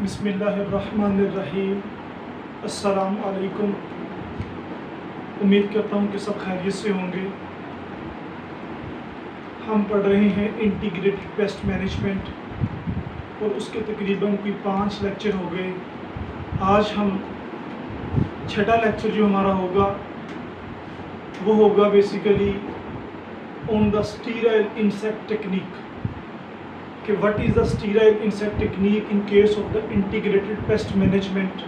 बिस्मिल्लाहिर्रहमानिर्रहीम। अस्सलाम वालेकुम। उम्मीद करता हूँ कि सब खैरियत से होंगे। हम पढ़ रहे हैं इंटीग्रेटेड पेस्ट मैनेजमेंट और उसके तकरीबन कोई 5 लेक्चर हो गए। आज हम छठा लेक्चर जो हमारा होगा वो होगा basically on the sterile insect technique कि what is the sterile insect technique in case of the integrated pest management.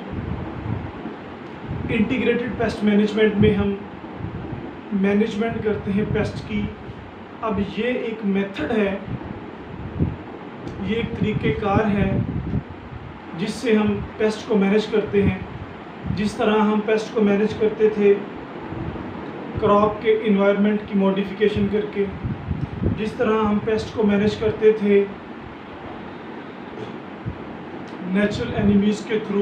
Integrated pest management में हम मैनेजमेंट करते हैं पेस्ट की। अब ये एक मेथड है, ये एक तरीक़ेकार है जिससे हम पेस्ट को मैनेज करते हैं। जिस तरह हम पेस्ट को मैनेज करते थे क्रॉप के इन्वायरमेंट की मॉडिफिकेशन करके, जिस तरह हम पेस्ट को मैनेज करते थे नेचुरल एनिमीज़ के थ्रू,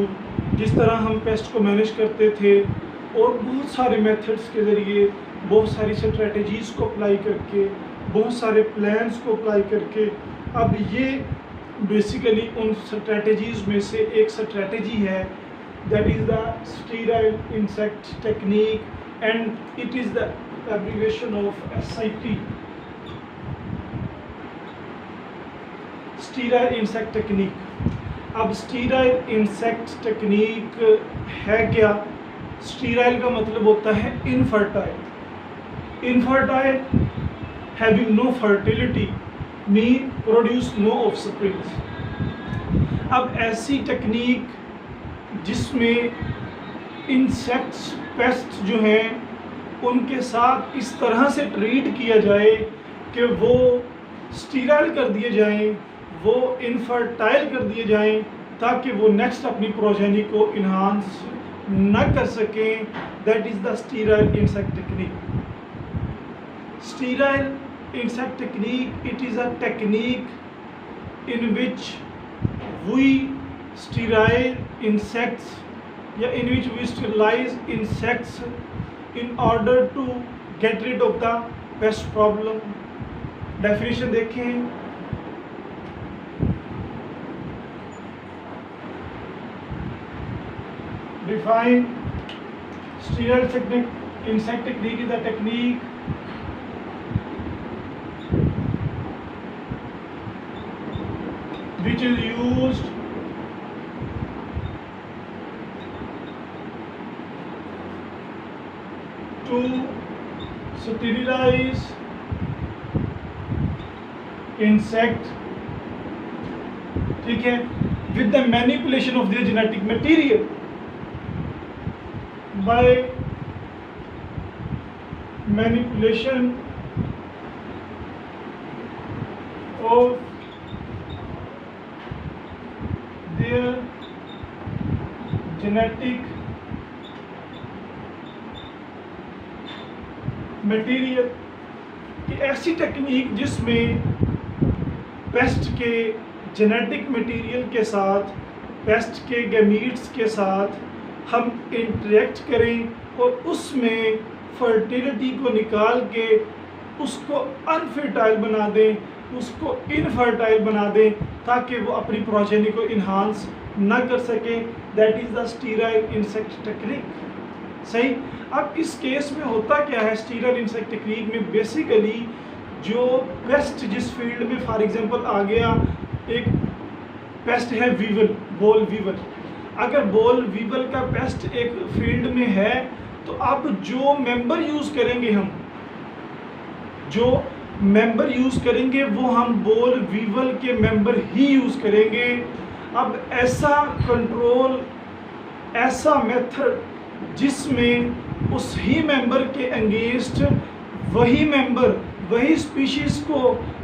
जिस तरह हम पेस्ट को मैनेज करते थे और बहुत सारे मेथड्स के ज़रिए, बहुत सारी स्ट्रेटजीज़ को अप्लाई करके, बहुत सारे प्लान्स को अप्लाई करके। अब ये बेसिकली उन स्ट्रेटजीज़ में से एक स्ट्रेटजी है, that is the sterile insect technique and it is the abbreviation of SIT, sterile insect technique. अब स्टीराइल इंसेक्ट टेक्निक है क्या? स्टीराइल का मतलब होता है infertile. Infertile having no fertility mean produce no offsprings. अब ऐसी टेक्निक जिसमें इंसेक्ट्स पेस्ट जो हैं उनके साथ इस तरह से ट्रीट किया जाए कि वो स्टीराइल कर दिए जाएं, वो इनफर्टाइल कर दिए जाएं ताकि वो नेक्स्ट अपनी प्रोजेनी को इन्हांस न कर सकें। That is the sterile insect technique. Sterile insect technique, it is a technique in which we sterile insects या in which we sterilise insects in order to get rid of the pest problem. Definition देखें, define sterile technique, insect technique is a technique which is used to sterilize insect, ठीक है, with the manipulation of their genetic material by manipulation of their genetic material. कि ऐसी technique जिसमें paste के genetic material के साथ, paste के gametes के साथ हम इंटरेक्ट करें और उसमें फर्टिलिटी को निकाल के उसको अनफर्टाइल बना दें, उसको इनफर्टाइल बना दें ताकि वो अपनी प्रोजेनी को इन्हांस ना कर सकें। That is the sterile insect technique. सही। अब इस केस में होता क्या है, स्टीराइल इंसेक्ट टेक्निक में बेसिकली जो पेस्ट जिस फील्ड में, फॉर एग्जांपल आ गया एक पेस्ट है वीवल, बॉल वीवल। अगर बॉल वीवल का पेस्ट एक फील्ड में है तो अब जो मेंबर यूज़ करेंगे, हम जो मेंबर यूज़ करेंगे वो हम बॉल वीवल के मेंबर ही यूज़ करेंगे। अब ऐसा कंट्रोल, ऐसा मेथड जिसमें उस ही मेंबर के अगेंस्ट वही मेंबर, वही स्पीशीज़ को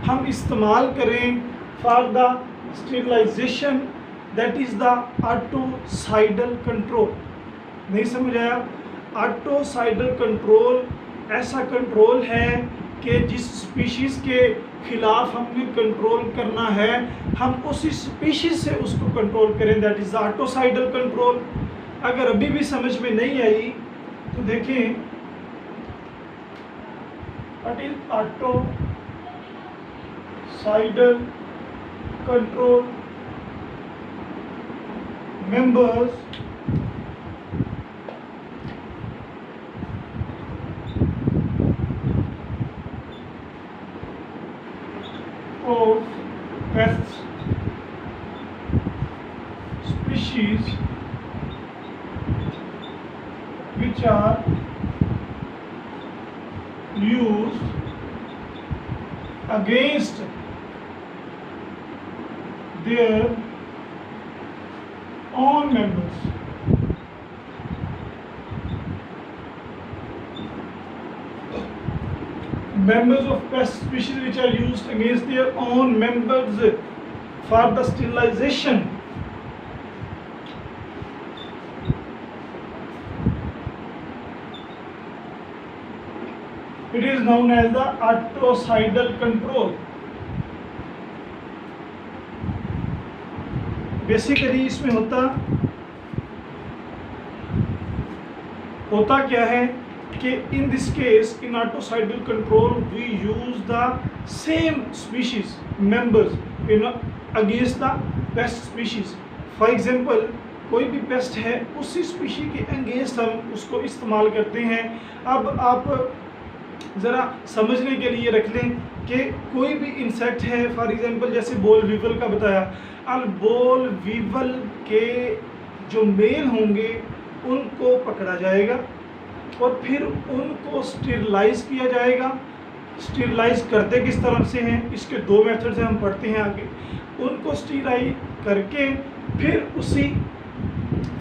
हम इस्तेमाल करें for the sterilisation, that is the autocidal control. नहीं समझ आया? ऑटोसाइडल कंट्रोल ऐसा कंट्रोल है कि जिस स्पीशीज़ के खिलाफ हमने कंट्रोल करना है हम उसी स्पीशीज़ से उसको कंट्रोल करें, that is the autocidal control. अगर अभी भी समझ में नहीं आई तो देखें, what is autocidal control. members of pest species which are used against their own members. Members of pest species which are used against their own members for the sterilization. It is known as the artocidal control. Basically इसमें होता क्या है कि in this case in artocidal control we use the same species members in against the pest species. For example, कोई भी paste है उसी species के अगेंस्ट हम उसको इस्तेमाल करते हैं. अब आप ज़रा समझने के लिए रख लें कि कोई भी इंसेक्ट है, फॉर एग्जांपल जैसे बॉल वीवल का बताया, अब बॉल वीवल के जो मेल होंगे उनको पकड़ा जाएगा और फिर उनको स्टेरिलाइज किया जाएगा. स्टेरिलाइज करते किस तरह से हैं, इसके दो मेथड से हम पढ़ते हैं आगे. उनको स्टेरिलाइज करके फिर उसी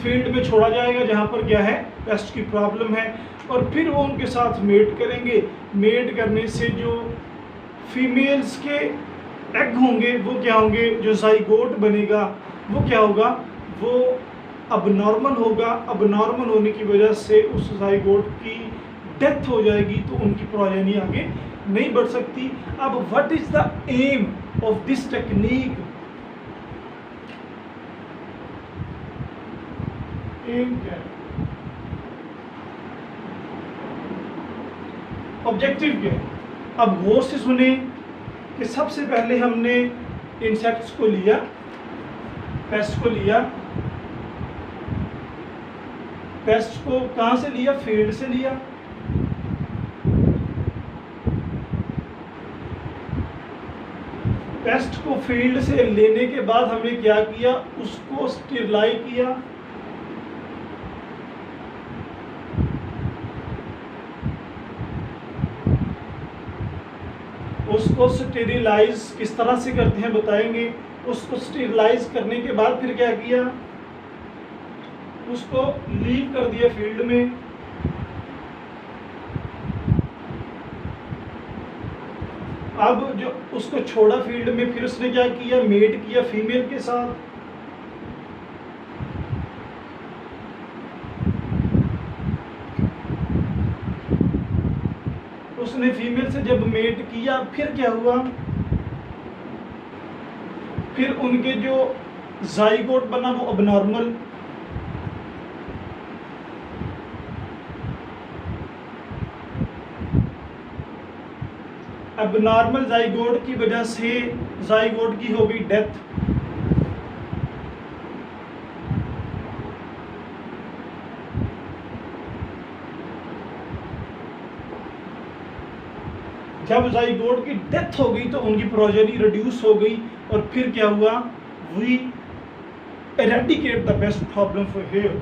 फील्ड में छोड़ा जाएगा जहाँ पर क्या है पेस्ट की प्रॉब्लम है, और फिर वो उनके साथ मेट करेंगे. मेट करने से जो फीमेल्स के एग होंगे वो क्या होंगे, जो जाइगोट बनेगा वो क्या होगा, वो अबनॉर्मल होगा. अबनॉर्मल होने की वजह से उस जाइगोट की डेथ हो जाएगी, तो उनकी प्रोजेनी आगे नहीं बढ़ सकती. अब what is the aim of this technique? Aim क्या है, ऑब्जेक्टिव क्या है? अब गौर से सुने कि सबसे पहले हमने इंसेक्ट्स को लिया, पेस्ट को लिया. पेस्ट को कहाँ से लिया, फील्ड से लिया. पेस्ट को फील्ड से लेने के बाद हमने क्या किया, उसको स्टेरिलाइज किया. उसको स्टेरिलाइज किस तरह से करते हैं बताएंगे. उसको स्टेरिलाइज करने के बाद फिर क्या किया, उसको लीव कर दिया फील्ड में. अब जो उसको छोड़ा फील्ड में, फिर उसने क्या किया, मेट किया फीमेल के साथ. उसने फीमेल से जब मेट किया, फिर क्या हुआ, फिर उनके जो जाइगोट बना वो अबनॉर्मल. अबनॉर्मल जाइगोट की वजह से जाइगोट की हो गई डेथ. जब जाइगोट की डेथ हो गई तो उनकी प्रोजेनी रिड्यूस हो गई, और फिर क्या हुआ, we eradicate the pest problem for here.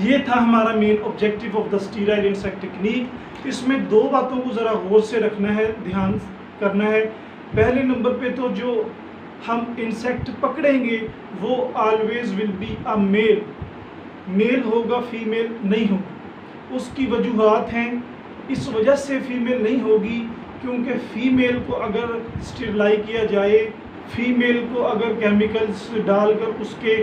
ये था हमारा main objective of the sterile insect technique. इसमें दो बातों को ज़रा गौर से रखना है, ध्यान करना है. पहले नंबर पे तो जो हम इंसेक्ट पकड़ेंगे वो always will be a male. Male होगा, फीमेल नहीं होगी. उसकी वजूहात हैं. इस वजह से फीमेल नहीं होगी क्योंकि फ़ीमेल को अगर स्टेरिलाइज किया जाए, फीमेल को अगर केमिकल्स डालकर उसके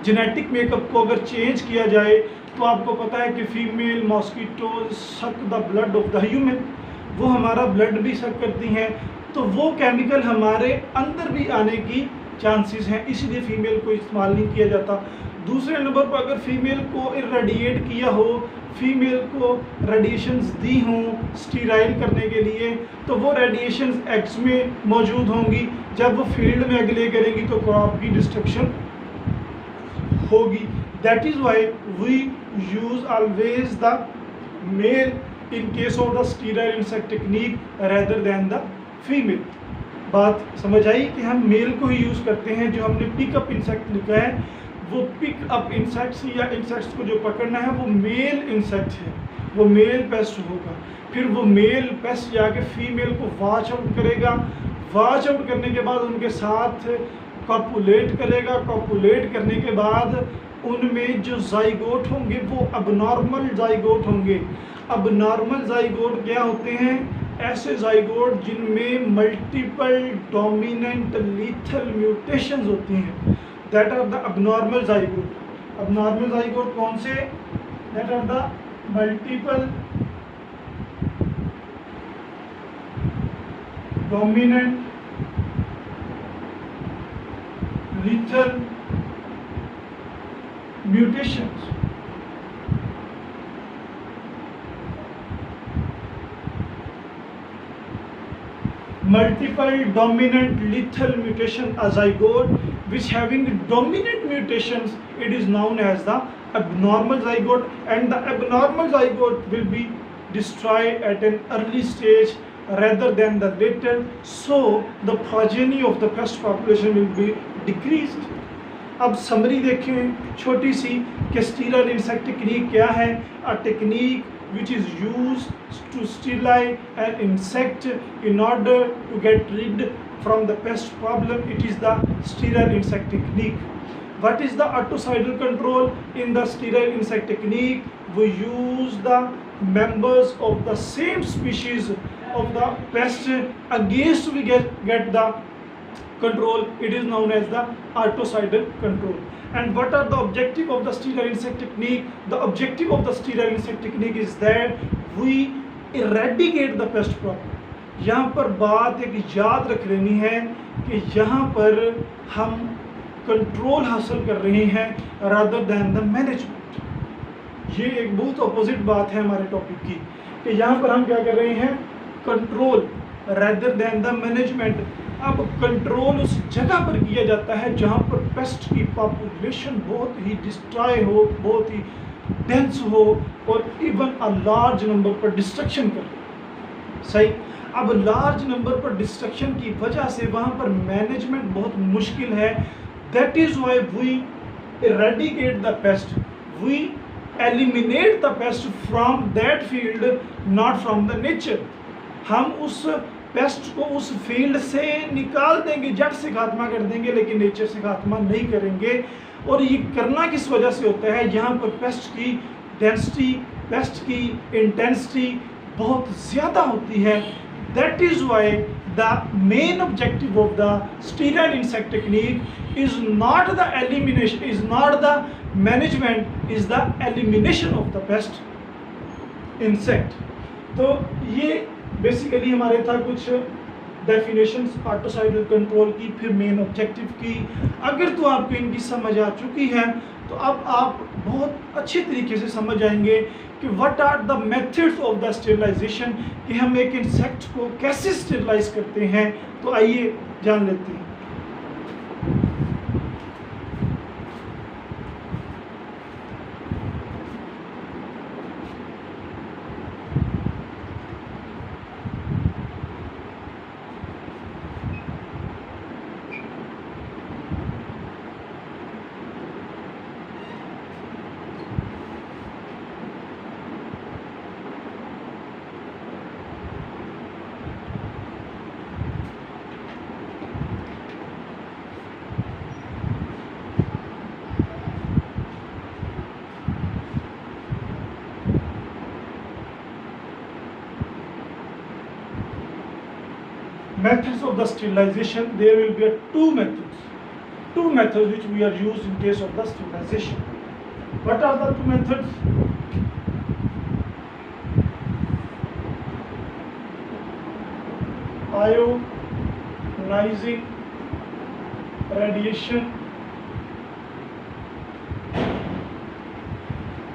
जेनेटिक मेकअप को अगर चेंज किया जाए, तो आपको पता है कि female mosquito suck the blood of the human, वो हमारा ब्लड भी सक करती हैं, तो वो केमिकल हमारे अंदर भी आने की चांसेस हैं, इसलिए फ़ीमेल को इस्तेमाल नहीं किया जाता. दूसरे नंबर पर अगर फीमेल को इरेडिएट किया हो फीमेल को रेडिएशंस दी हों स्टीराइल करने के लिए, तो वो रेडिएशंस एग्स में मौजूद होंगी। जब वो फील्ड में एग ले करेंगी तो क्रॉप की डिस्ट्रक्शन होगी। That is why we use always the male in case of the sterile insect technique rather than the female. बात समझ आई कि हम मेल को ही यूज़ करते हैं। जो हमने पिकअप इंसेक्ट लिखा है वो पिकअप इंसेक्ट्स या इंसेक्ट्स को जो पकड़ना है वो मेल इंसेक्ट है, वो मेल पेस्ट होगा। फिर वो मेल पेस्ट जाके फीमेल को वॉच आउट करेगा, वॉच आउट करने के बाद उनके साथ कॉपुलेट करेगा। कॉपुलेट करने के बाद उनमें जो जाइगोट होंगे वो अबनॉर्मल जाइगोट होंगे। अबनॉर्मल जाइगोट क्या होते हैं? ऐसे जाइगोट जिनमें मल्टीपल डोमिनेंट लीथल म्यूटेशंस होती हैं, that are the abnormal zygote. Abnormal zygote कौन से? That are the multiple dominant lethal mutations. Multiple dominant lethal mutation, a zygote which having dominant mutations, it is known as the abnormal zygote, and the abnormal zygote will be destroyed at an early stage rather than the later, so the progeny of the pest population will be decreased. अब summary देखें छोटी सी कि sterile insect technique क्या है। A technique which is used to sterilize an insect in order to get rid from the pest problem. It is the sterile insect technique. What is the articidal control in the sterile insect technique? We use the members of the same species of the pest against we get the control. It is known as the articidal control. And what are the objective of the sterile insect technique? The objective of the sterile insect technique is that we eradicate the pest problem. यहाँ पर बात एक याद रख लेनी है कि यहाँ पर हम कंट्रोल हासिल कर रहे हैं rather than the management। ये एक बहुत अपोजिट बात है हमारे टॉपिक की कि यहाँ पर हम क्या कर रहे हैं? Control rather than the management। अब कंट्रोल उस जगह पर किया जाता है जहाँ पर पेस्ट की पॉपुलेशन बहुत ही डिस्ट्रॉय हो, बहुत ही डेंस हो और इवन अ लार्ज नंबर पर डिस्ट्रक्शन करे। सही। अब लार्ज नंबर पर डिस्ट्रक्शन की वजह से वहाँ पर मैनेजमेंट बहुत मुश्किल है। That is why we eradicate the pest, we eliminate the pest from that field, not from the nature. हम उस पेस्ट को उस फील्ड से निकाल देंगे, जड़ से खात्मा कर देंगे, लेकिन नेचर से खात्मा नहीं करेंगे। और ये करना किस वजह से होता है? यहाँ पर पेस्ट की डेंसिटी, पेस्ट की इंटेंसिटी बहुत ज़्यादा होती है। That is why the main objective of the sterile insect technique is not the elimination, is not the management, is the elimination of the paste insect. तो ये बेसिकली हमारे था कुछ डेफिनेशंस आर्टिसाइडल कंट्रोल की, फिर मेन ऑब्जेक्टिव की। अगर तो आपको इनकी समझ आ चुकी है तो अब आप बहुत अच्छे तरीके से समझ जाएंगे कि what are the methods of the sterilization, कि हम एक इंसेक्ट को कैसे स्टेरिलाइज करते हैं। तो आइए जान लेते हैं। Methods of the sterilization, there will be two methods which we are used in case of the sterilization. What are the two methods? Ionizing radiation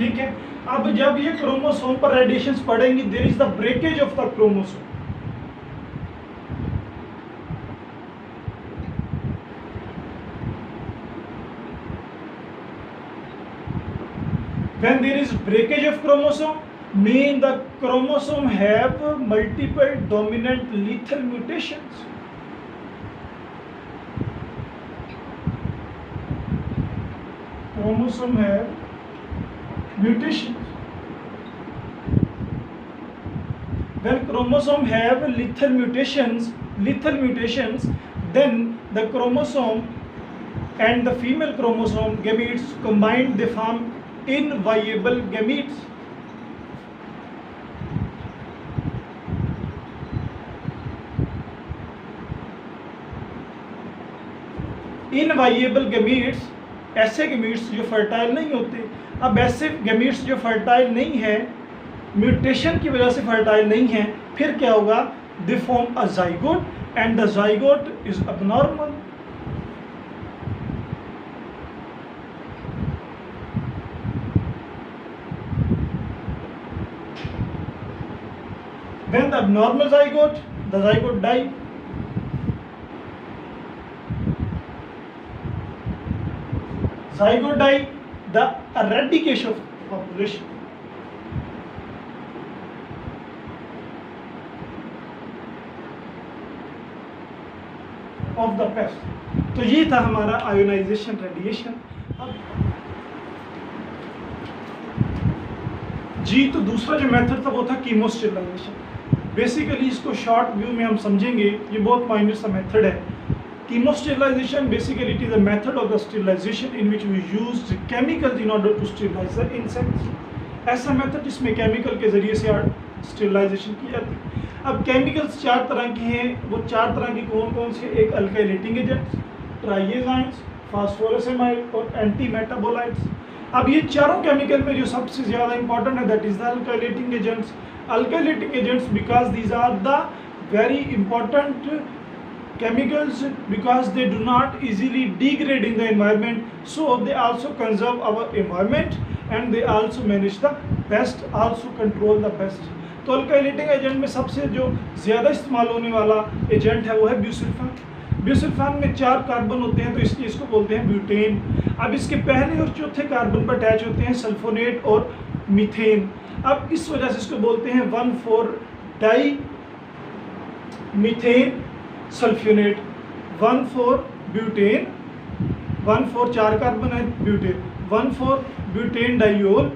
ठीक है। अब जब ये क्रोमोसोम पर रेडिएशंस पड़ेंगी, there is the breakage of the chromosome. When there is breakage of chromosome, mean the chromosome have multiple dominant lethal mutations. Chromosome have mutations. When chromosome have lethal mutations, then the chromosome and the female chromosome gametes combined, they form inviable gametes. Inviable gametes, ऐसे gametes जो fertile नहीं होते। अब ऐसे gametes जो fertile नहीं है, mutation की वजह से फर्टाइल नहीं है, फिर क्या होगा? They form a zygote and the zygote is abnormal. When the abnormal zygote, the zygote die. Zygote die, the eradication of population. Of the pest. तो ये था हमारा आयोनाइजेशन रेडिएशन। अब जी, तो दूसरा जो मेथड था वो था कीमोस्टेरिलाइजेशन। बेसिकली इसको शॉर्ट व्यू में हम समझेंगे, ये बहुत माइनर सा मेथड है। Chemosterilisation basically it is a method of the sterilisation in which we used chemicals in order to sterilise the insects. ऐसा मेथड जिसमें केमिकल के जरिए से स्टेरिलाइजेशन की जाती है। अब केमिकल्स 4 तरह के हैं। वो 4 तरह की कौन कौन से? एक अल्काइलेटिंग एजेंट्स, ट्राइएजाइंस, फास्फोरसेमाइड और एंटी मेटाबोलाइट्स। अब ये चारों केमिकल में जो सबसे ज़्यादा इंपॉर्टेंट है that is the alkylating agents. Alkylating agents, because these are the very important chemicals, because they do not easily degrade in the environment, so they also conserve our environment and they also manage the pest, also control the pest. तो alkylating agent में सबसे जो ज़्यादा इस्तेमाल होने वाला agent है वो है ब्यूसल्फान। ब्यूसल्फान में 4 कार्बन होते हैं, तो इसलिए इसको बोलते हैं ब्यूटेन। अब इसके पहले और चौथे कार्बन पर अटैच होते हैं सल्फोनेट और मीथेन। अब इस वजह से इसको बोलते हैं 1,4-डाई मीथेन सल्फ्यूनेट, 1,4-ब्यूटेन, 1,4 4 कार्बन है ब्यूटेन, 1,4-ब्यूटेन डाइयोल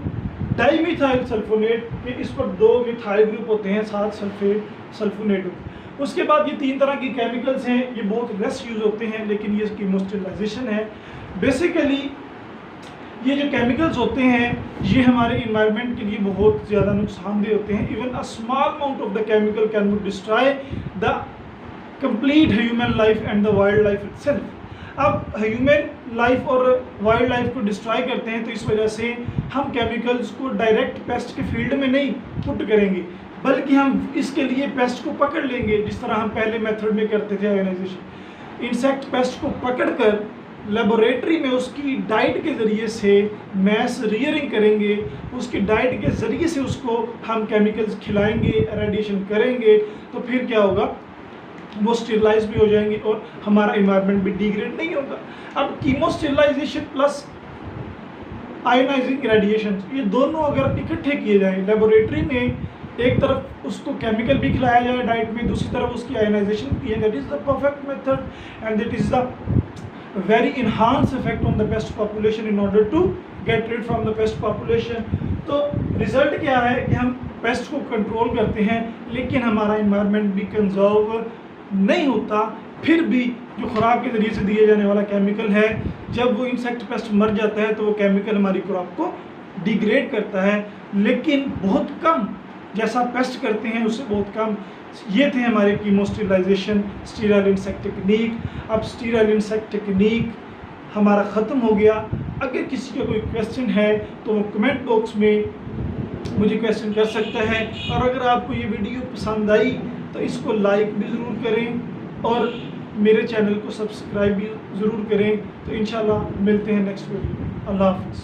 डाई मिथाइल सल्फोनेट। फिर इस पर 2 मिथाइल ग्रुप होते हैं, 7 सल्फोनेट। उसके बाद ये 3 तरह की केमिकल्स हैं, ये बहुत लेस यूज होते हैं, लेकिन ये कीमोस्टेरिलाइजेशन है। बेसिकली ये जो केमिकल्स होते हैं ये हमारे इन्वायरमेंट के लिए बहुत ज़्यादा नुकसानदेह होते हैं। Even a small amount of the chemical can would destroy the complete human life and the wild life itself. अब ह्यूमन लाइफ और वाइल्ड लाइफ को डिस्ट्रॉय करते हैं, तो इस वजह से हम केमिकल्स को डायरेक्ट पेस्ट के फील्ड में नहीं पुट करेंगे, बल्कि हम इसके लिए पेस्ट को पकड़ लेंगे, जिस तरह हम पहले मेथड में करते थे आयोनाइजेशन। इंसेक्ट पेस्ट को पकड़कर लेबोरेटरी में उसकी डाइट के ज़रिए से मैस रियरिंग करेंगे, उसकी डाइट के ज़रिए से उसको हम केमिकल्स खिलाएंगे, रेडिएशन करेंगे, तो फिर क्या होगा? वो स्टेरिलाइज भी हो जाएंगे और हमारा इन्वायरमेंट भी डिग्रेड नहीं होगा। अब कीमोस्टेरिलाइजेशन प्लस आयोनाइजिंग रेडिएशन, ये दोनों अगर इकट्ठे किए जाएँ लेबोरेटरी में, एक तरफ उसको केमिकल भी खिलाया जाए डाइट में, दूसरी तरफ उसकी आयोनाइजेशन की है, that is the perfect method and that is the very enhanced effect on the pest population in order to get rid from the pest population। तो रिजल्ट क्या है कि हम पेस्ट को कंट्रोल करते हैं, लेकिन हमारा इन्वायरमेंट भी कंजर्व नहीं होता। फिर भी जो खुराक के ज़रिए से दिए जाने वाला केमिकल है, जब वो इंसेक्ट पेस्ट मर जाता है तो वो केमिकल हमारी क्रॉप को डिग्रेड करता है, लेकिन बहुत कम, जैसा पेस्ट करते हैं उससे बहुत कम। ये थे हमारे कीमोस्टेरिलाइजेशन, स्टीराइल इंसेक्ट टेक्निक। अब स्टीराइल इंसेक्ट टेक्निक हमारा ख़त्म हो गया। अगर किसी का कोई क्वेश्चन है तो वो कमेंट बॉक्स में मुझे क्वेश्चन कर सकता है, और अगर आपको ये वीडियो पसंद आई तो इसको लाइक भी ज़रूर करें और मेरे चैनल को सब्सक्राइब भी ज़रूर करें। तो इंशाल्लाह मिलते हैं नेक्स्ट वीडियो में। अल्लाह हाफ़िज़।